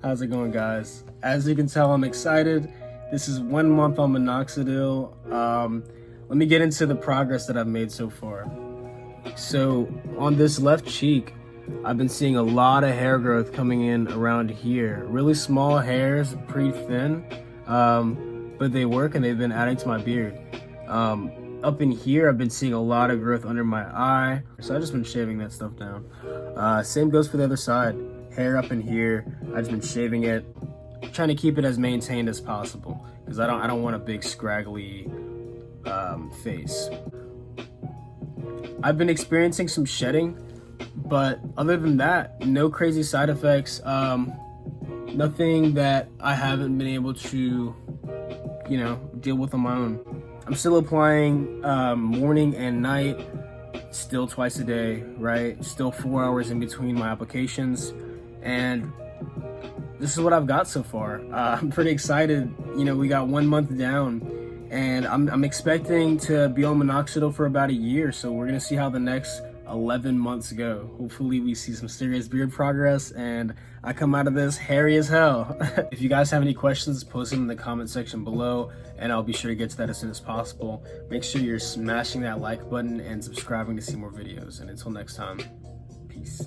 How's it going, guys? As you can tell, I'm excited. This is 1 month on minoxidil. Let me get into the progress that I've made so far. So on this left cheek, I've been seeing a lot of hair growth coming in around here. Really small hairs, pretty thin, but they work and they've been adding to my beard. Up in here, I've been seeing a lot of growth under my eye, so I've just been shaving that stuff down. Same goes for the other side. Hair up in here, I've just been shaving it, trying to keep it as maintained as possible because I don't want a big scraggly face. I've been experiencing some shedding, but other than that, no crazy side effects. Nothing that I haven't been able to, deal with on my own. I'm still applying morning and night, still twice a day, right? Still 4 hours in between my applications. And this is what I've got so far. I'm pretty excited. We got 1 month down, and I'm expecting to be on minoxidil for about a year. So we're gonna see how the next 11 months go. Hopefully we see some serious beard progress and I come out of this hairy as hell. If you guys have any questions, post them in the comment section below and I'll be sure to get to that as soon as possible. Make sure you're smashing that like button and subscribing to see more videos. And until next time, peace.